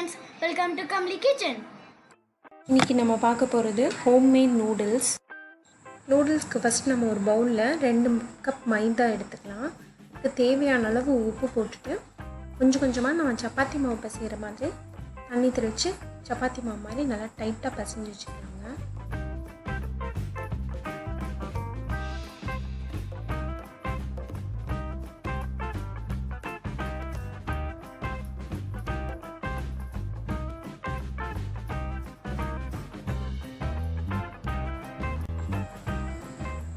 friends, welcome to Kamali Kitchen. இன்றைக்கி நம்ம பார்க்க போகிறது ஹோம்மேட் நூடுல்ஸ். நூடுல்ஸ்க்கு ஃபஸ்ட் நம்ம ஒரு பவுலில் 2 கப் மைதா எடுத்துக்கலாம். இதுக்கு தேவையான அளவு உப்பு போட்டுட்டு கொஞ்சம் கொஞ்சமாக நம்ம சப்பாத்தி மாவு பசைகிற மாதிரி தண்ணி தெளித்து சப்பாத்தி மாவு மாதிரி நல்லா டைட்டாக பசைஞ்சு வச்சுக்கலாங்க.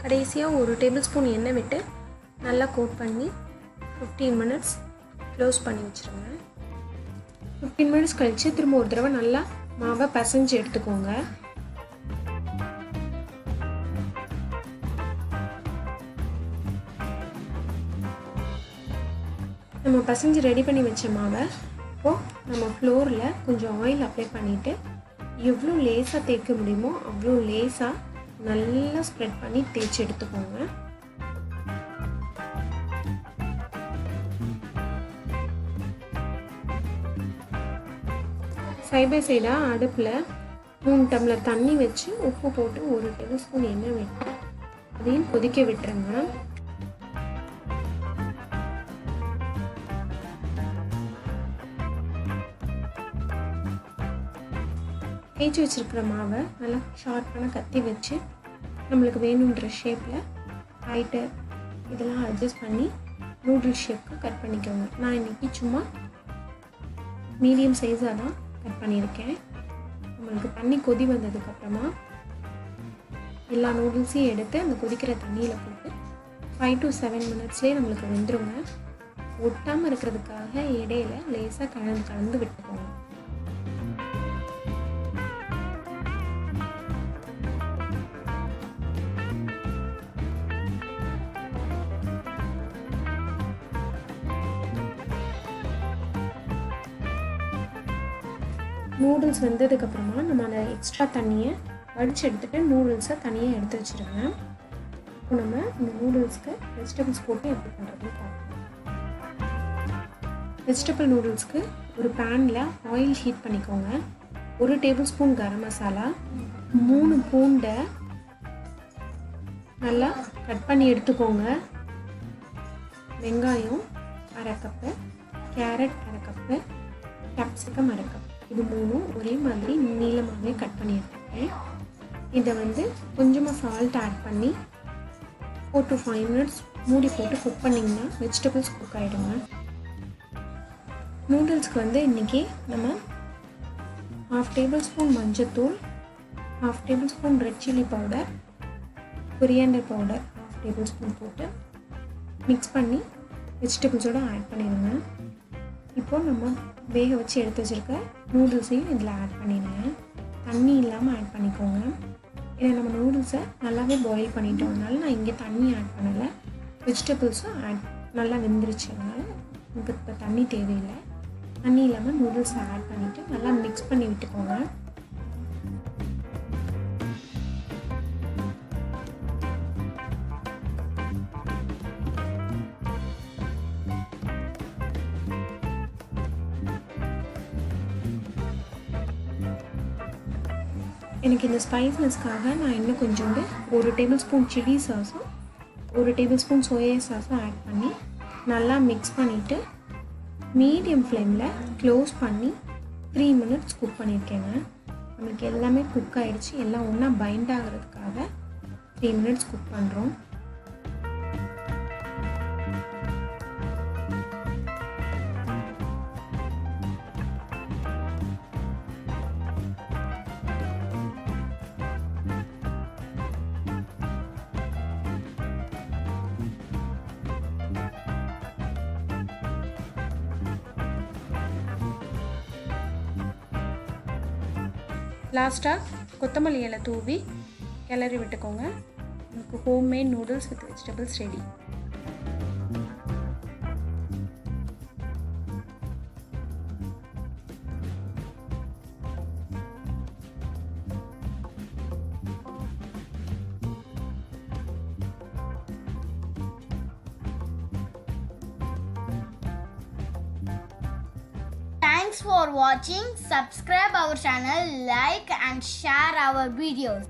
கடைசியாக ஒரு டேபிள் ஸ்பூன் எண்ணெய் விட்டு நல்லா கோட் பண்ணி 15 மினிட்ஸ் க்ளோஸ் பண்ணி வச்சுருங்க. 15 மினிட்ஸ் கழித்து திரும்ப ஒரு தடவை நல்லா மாவை பசைஞ்சு எடுத்துக்கோங்க. நம்ம பசைஞ்சு ரெடி பண்ணி வச்ச மாவை இப்போது நம்ம ஃப்ளோரில் கொஞ்சம் ஆயில் அப்ளை பண்ணிவிட்டு எவ்வளோ லேசாக தேய்க்க முடியுமோ அவ்வளோ லேசாக நல்லா ஸ்ப்ரெட் பண்ணி தேய்ச்சி எடுத்துக்கோங்க. சைட் பை சைடாக அடுப்பில் 3 டம்ளர் தண்ணி வச்சு உப்பு போட்டு 1 டேபிள் ஸ்பூன் எண்ணெய் விட்டு அதையும் கொதிக்க விட்டுருங்க. தேய்ச்சி வச்சுருக்கிற மாவை நல்லா ஷார்ப்பான கத்தி வச்சு நம்மளுக்கு வேணுன்ற ஷேப்பில் ஹைட்டு இதெல்லாம் அட்ஜஸ்ட் பண்ணி நூடுல்ஸ் ஷேப்புக்கு கட் பண்ணிக்கோங்க. நான் இன்றைக்கி சும்மா மீடியம் சைஸாக தான் கட் பண்ணியிருக்கேன். நம்மளுக்கு தண்ணி கொதி வந்ததுக்கப்புறமா எல்லா நூடுல்ஸையும் எடுத்து அந்த கொதிக்கிற தண்ணியில் போட்டு 5 to 7 மினிட்ஸ்லேயே நம்மளுக்கு வெந்துருங்க. ஒட்டாமல் இருக்கிறதுக்காக இடையில லேசாக கலந்து விட்டுக்கோங்க. நூடுல்ஸ் வெந்ததுக்கப்புறமா நம்ம அந்த எக்ஸ்ட்ரா தண்ணியை வடித்து எடுத்துகிட்டு நூடுல்ஸை தனியாக எடுத்து வச்சுருங்க. இப்போ நம்ம இந்த நூடுல்ஸ்க்கு வெஜிடபிள்ஸ் போட்டு எப்படி பண்ணுறதுன்னு பார்க்கலாம். வெஜிடபிள் நூடுல்ஸ்க்கு ஒரு பேனில் ஆயில் ஹீட் பண்ணிக்கோங்க. 1 டேபிள் ஸ்பூன் கரம் மசாலா, 3 பூண்டை நல்லா கட் பண்ணி எடுத்துக்கோங்க. வெங்காயம் 1/2 cup, carrot 1/2 cup, capsicum 1/2 cup. இது 3 ஒரே மாதிரி நீளமாகவே கட் பண்ணி எடுத்துருக்கேன். இதை கொஞ்சமாக சால்ட் ஆட் பண்ணி 4 to 5 மினிட்ஸ் மூடி போட்டு குக் பண்ணிங்கன்னா வெஜிடபிள்ஸ் குக் ஆகிடுங்க. நூடுல்ஸ்க்கு இன்றைக்கி நம்ம 1/2 டேபிள் ஸ்பூன் மஞ்சத்தூள், 1/2 table spoon red chilli powder, coriander powder 1/2 table spoon போட்டு மிக்ஸ் பண்ணி வெஜிடபிள்ஸோடு ஆட் பண்ணிடுங்க. இப்போது நம்ம வேக வச்சு எடுத்து வச்சுருக்க நூடுல்ஸையும் இதில் ஆட் பண்ணிடுங்க. தண்ணி இல்லாமல் ஆட் பண்ணிக்கோங்க. இதை நம்ம நூடுல்ஸை நல்லாவே பாயில் பண்ணிட்டோம்னால நான் இங்கே தண்ணி ஆட் பண்ணலை. வெஜிடபிள்ஸும் நல்லா வெந்துருச்சு, அதனால இப்போ தண்ணி தேவையில்லை. தண்ணி இல்லாமல் நூடுல்ஸை ஆட் பண்ணிவிட்டு நல்லா மிக்ஸ் பண்ணி விட்டுக்கோங்க. எனக்கு இந்த ஸ்பைஸ்னஸ்க்காக நான் இன்னும் கொஞ்சோண்டு 1 டேபிள் ஸ்பூன் சில்லி சாஸும் 1 டேபிள் ஸ்பூன் சோயா சாஸும் ஆட் பண்ணி நல்லா மிக்ஸ் பண்ணிவிட்டு மீடியம் ஃப்ளேமில் க்ளோஸ் பண்ணி 3 மினிட்ஸ் குக் பண்ணியிருக்கேங்க. நம்மளுக்கு எல்லாமே குக் ஆகிடுச்சு. எல்லாம் ஒன்றா பைண்ட் ஆகிறதுக்காக 3 மினிட்ஸ் குக் பண்ணுறோம். லாஸ்ட்டாக கொத்தமல்லி இலை தூவி கிளறி விட்டுக்கோங்க. உங்களுக்கு homemade noodles with vegetables ready. Thanks for watching. Subscribe our channel, like and share our videos.